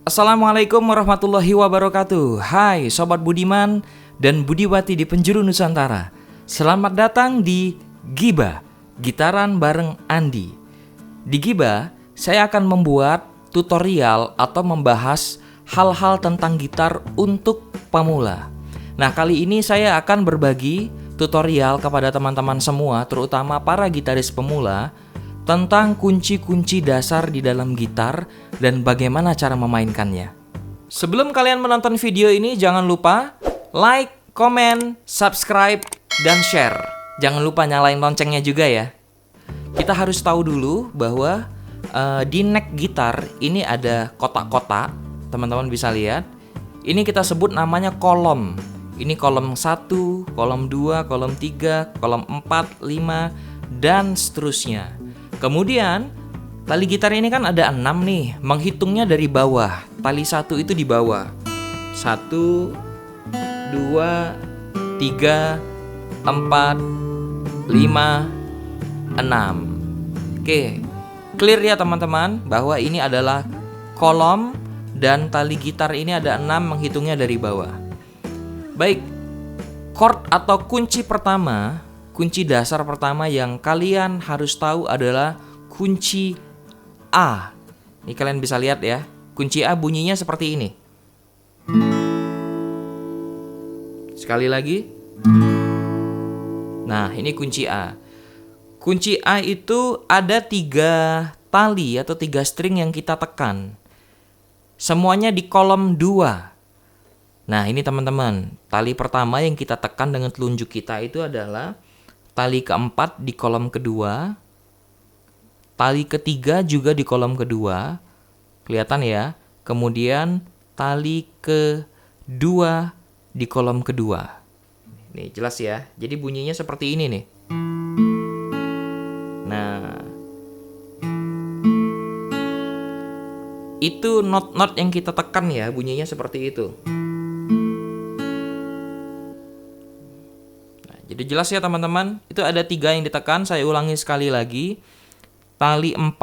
Assalamualaikum warahmatullahi wabarakatuh. Hai Sobat Budiman dan Budiwati di penjuru Nusantara. Selamat datang di Gibah, gitaran bareng Andi. Di Gibah, saya akan membuat tutorial atau membahas hal-hal tentang gitar untuk pemula. Nah, kali ini saya akan berbagi tutorial kepada teman-teman semua, terutama para gitaris pemula, tentang kunci-kunci dasar di dalam gitar dan bagaimana cara memainkannya. Sebelum kalian menonton video ini, jangan lupa like, komen, subscribe, dan share. Jangan lupa nyalain loncengnya juga ya. Kita harus tahu dulu bahwa di neck gitar ini ada kotak-kotak. Teman-teman bisa lihat. Ini kita sebut namanya kolom. Ini kolom 1, kolom 2, kolom 3, kolom 4, 5, dan seterusnya. Kemudian tali gitar ini kan ada 6 nih. Menghitungnya dari bawah. Tali 1 itu di bawah. 1, 2, 3, 4, 5, 6. Oke, clear ya teman-teman bahwa ini adalah kolom dan tali gitar ini ada 6, menghitungnya dari bawah. Baik, chord atau kunci pertama, kunci dasar pertama yang kalian harus tahu adalah kunci A. Ini kalian bisa lihat ya. Kunci A bunyinya seperti ini. Sekali lagi. Nah, ini kunci A. Kunci A itu ada 3 tali atau 3 string yang kita tekan. Semuanya di kolom 2. Nah, ini teman-teman. Tali pertama yang kita tekan dengan telunjuk kita itu adalah tali keempat di kolom kedua, tali ketiga juga di kolom kedua, kelihatan ya. Kemudian tali kedua di kolom kedua. Nih jelas ya. Jadi bunyinya seperti ini nih. Nah, itu not-not yang kita tekan ya, bunyinya seperti itu. Jadi jelas ya teman-teman, itu ada 3 yang ditekan. Saya ulangi sekali lagi. Tali 4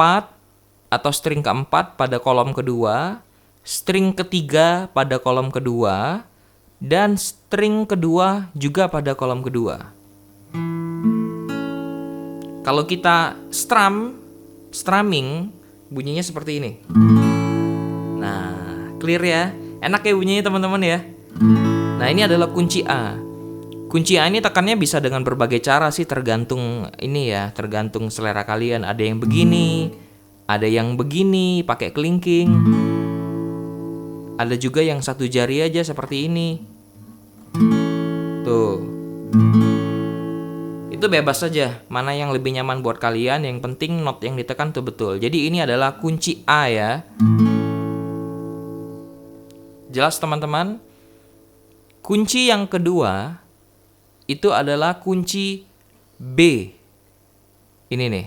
atau string keempat pada kolom kedua, string ketiga pada kolom kedua, dan string kedua juga pada kolom kedua. Kalau kita strumming, bunyinya seperti ini. Nah, clear ya? Enak ya bunyinya teman-teman ya? Nah, ini adalah kunci A. Kunci A ini tekannya bisa dengan berbagai cara sih, tergantung ini ya, tergantung selera kalian. Ada yang begini, ada yang begini, pakai kelingking. Ada juga yang 1 jari aja seperti ini. Tuh. Itu bebas saja, mana yang lebih nyaman buat kalian, yang penting not yang ditekan tuh betul. Jadi ini adalah kunci A ya. Jelas teman-teman? Kunci yang kedua itu adalah kunci B. Ini nih.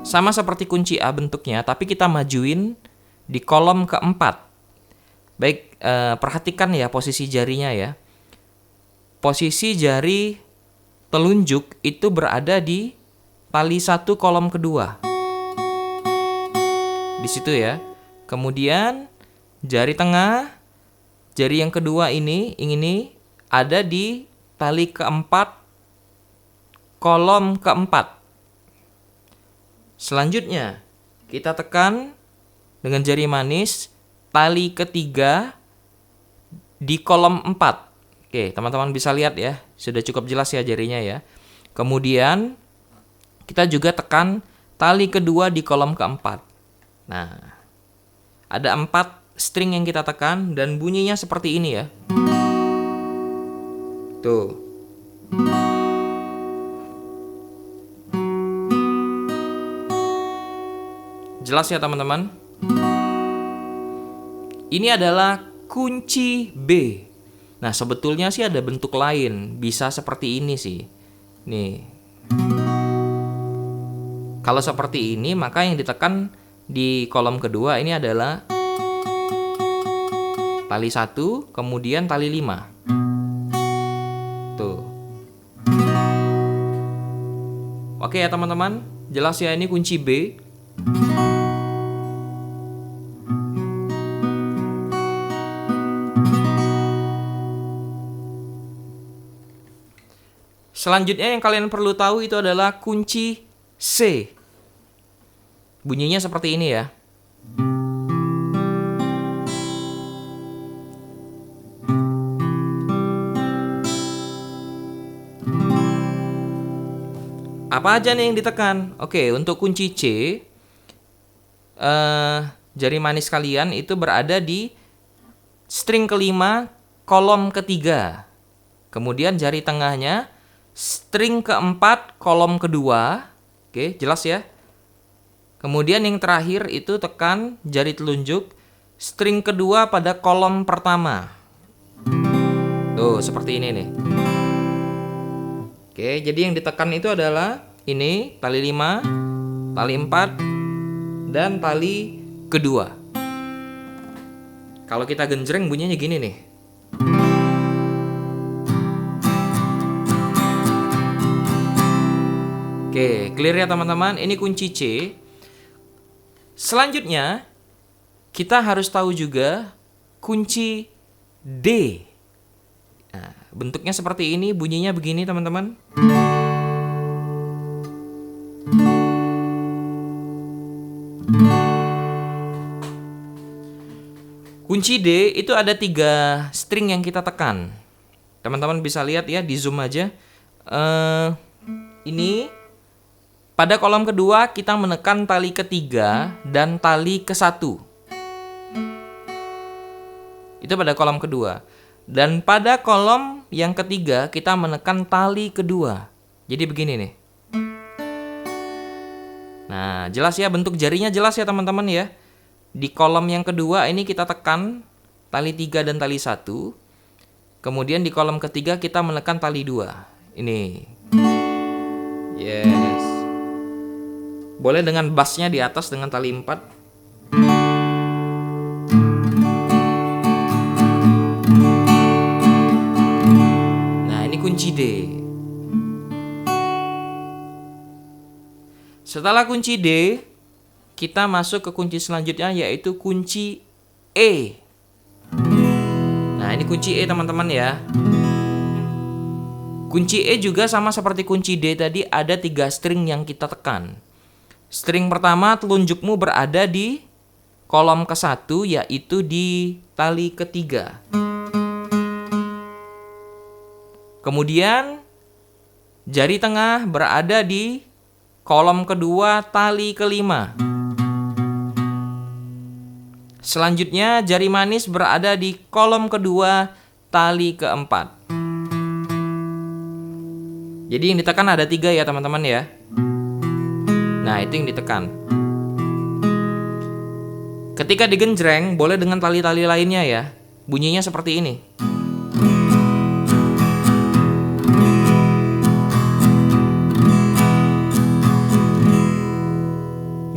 Sama seperti kunci A bentuknya, tapi kita majuin di kolom keempat. Baik, perhatikan ya posisi jarinya ya. Posisi jari telunjuk itu berada di tali 1 kolom kedua. Di situ ya. Kemudian jari tengah, jari yang kedua ini ada di tali keempat, kolom keempat. Selanjutnya, kita tekan dengan jari manis, tali ketiga di kolom 4. Oke, teman-teman bisa lihat ya, sudah cukup jelas ya jarinya ya. Kemudian, kita juga tekan tali kedua di kolom keempat. Nah, ada 4 string yang kita tekan dan bunyinya seperti ini ya. Tuh. Jelas ya teman-teman? Ini adalah kunci B. Nah, sebetulnya sih ada bentuk lain, bisa seperti ini sih. Nih. Kalau seperti ini, maka yang ditekan di kolom kedua ini adalah tali 1, kemudian tali 5. Tuh. Oke ya teman-teman, jelas ya ini kunci B. Selanjutnya yang kalian perlu tahu itu adalah kunci C. Bunyinya seperti ini ya. Apa aja nih yang ditekan? Oke, untuk kunci C, jari manis kalian itu berada di string kelima, kolom ketiga. Kemudian jari tengahnya, string keempat, kolom kedua. Oke, jelas ya? Kemudian yang terakhir itu tekan jari telunjuk, string kedua pada kolom pertama. Tuh, seperti ini nih. Oke, jadi yang ditekan itu adalah ini, tali 5, tali 4, dan tali kedua. Kalau kita genjreng bunyinya gini nih. Oke, clear ya teman-teman? Ini kunci C. Selanjutnya, kita harus tahu juga kunci D. Nah, bentuknya seperti ini, bunyinya begini teman-teman. Kunci D itu ada 3 string yang kita tekan. Teman-teman bisa lihat ya, di zoom aja. Ini pada kolom kedua kita menekan tali ketiga dan tali ke-1. Itu pada kolom kedua. Dan pada kolom yang ketiga kita menekan tali kedua. Jadi begini nih. Nah, jelas ya, bentuk jarinya jelas ya teman-teman ya. Di kolom yang kedua ini kita tekan tali 3 dan tali 1. Kemudian di kolom ketiga kita menekan tali 2. Ini. Yes. Boleh dengan bassnya di atas dengan tali 4. Nah, ini kunci D. Setelah kunci D, kita masuk ke kunci selanjutnya yaitu kunci E. Nah, ini kunci E teman-teman ya. Kunci E juga sama seperti kunci D tadi, ada 3 string yang kita tekan. String pertama telunjukmu berada di kolom ke-1 yaitu di tali ketiga. Kemudian jari tengah berada di kolom kedua tali kelima. Selanjutnya jari manis berada di kolom kedua tali keempat. Jadi yang ditekan ada 3 ya teman-teman ya. Nah, itu yang ditekan. Ketika digenjreng boleh dengan tali-tali lainnya ya. Bunyinya seperti ini.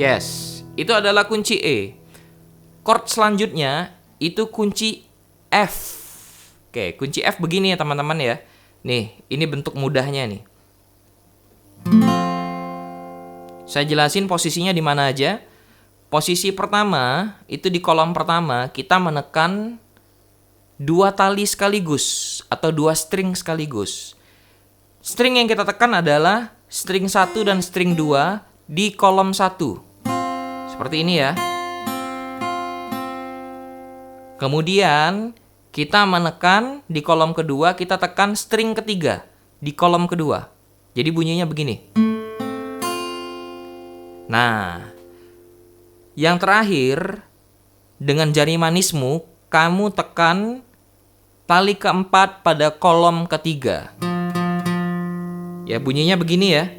Yes, itu adalah kunci E. Chord selanjutnya itu kunci F. Oke, kunci F begini ya teman-teman ya. Nih, ini bentuk mudahnya nih. Saya jelasin posisinya di mana aja. Posisi pertama, itu di kolom pertama, kita menekan 2 tali sekaligus atau 2 string sekaligus. String yang kita tekan adalah string 1 dan string 2 di kolom 1. Seperti ini ya. Kemudian kita menekan di kolom kedua, kita tekan string ketiga di kolom kedua. Jadi bunyinya begini. Nah, yang terakhir, dengan jari manismu, kamu tekan tali keempat pada kolom ketiga. Ya, bunyinya begini ya.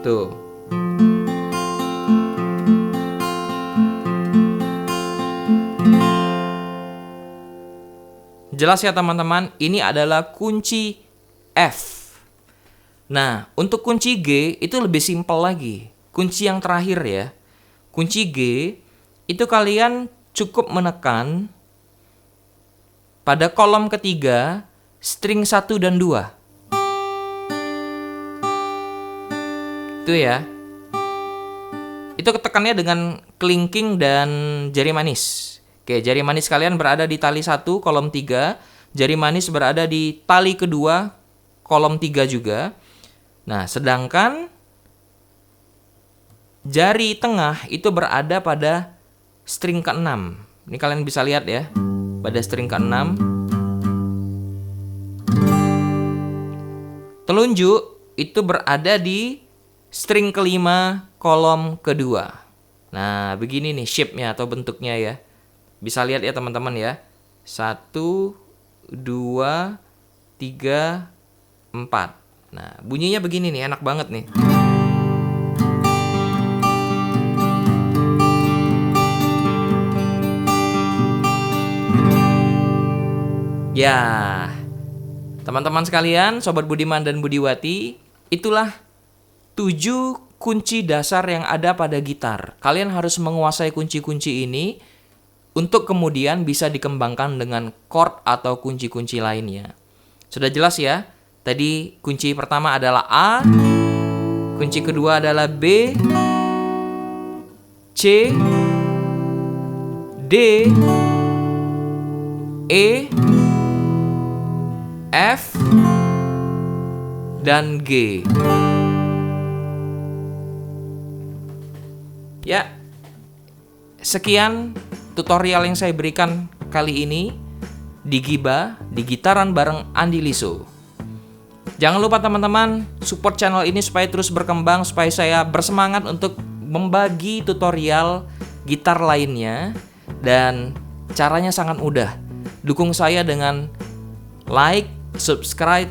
Tuh. Jelas ya teman-teman, ini adalah kunci F. Nah, untuk kunci G itu lebih simpel lagi. Kunci yang terakhir ya. Kunci G itu kalian cukup menekan pada kolom ketiga string 1 dan 2. Itu ya. Itu tekannya dengan kelingking dan jari manis. Oke, jari manis kalian berada di tali 1 kolom 3, Jari manis berada di tali kedua, kolom 3 juga. Nah, sedangkan jari tengah itu berada pada string ke-6. Ini kalian bisa lihat ya, pada string ke-6. Telunjuk itu berada di string ke-5, kolom kedua. Nah, begini nih shape-nya atau bentuknya ya. Bisa lihat ya teman-teman ya. 1, 2, 3, 4. Nah, bunyinya begini nih, enak banget nih. Ya, teman-teman sekalian, Sobat Budiman dan Budiwati, itulah 7 kunci dasar yang ada pada gitar. Kalian harus menguasai kunci-kunci ini untuk kemudian bisa dikembangkan dengan chord atau kunci-kunci lainnya. Sudah jelas ya? Tadi kunci pertama adalah A, kunci kedua adalah B, C, D, E, F, dan G. Ya, sekian tutorial yang saya berikan kali ini di Gibah, di Gitaran bareng Andi Liso. Jangan lupa teman-teman, support channel ini supaya terus berkembang, supaya saya bersemangat untuk membagi tutorial gitar lainnya. Dan caranya sangat mudah. Dukung saya dengan like, subscribe,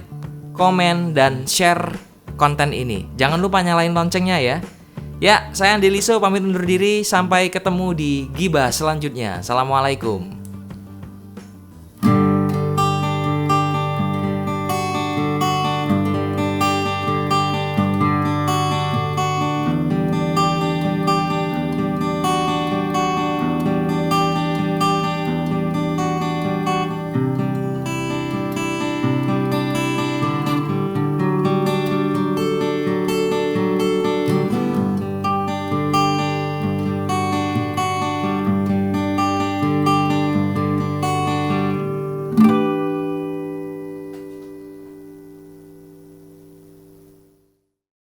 komen, dan share konten ini. Jangan lupa nyalain loncengnya ya. Ya, saya Andi Liso pamit undur diri. Sampai ketemu di Gibah selanjutnya. Assalamualaikum.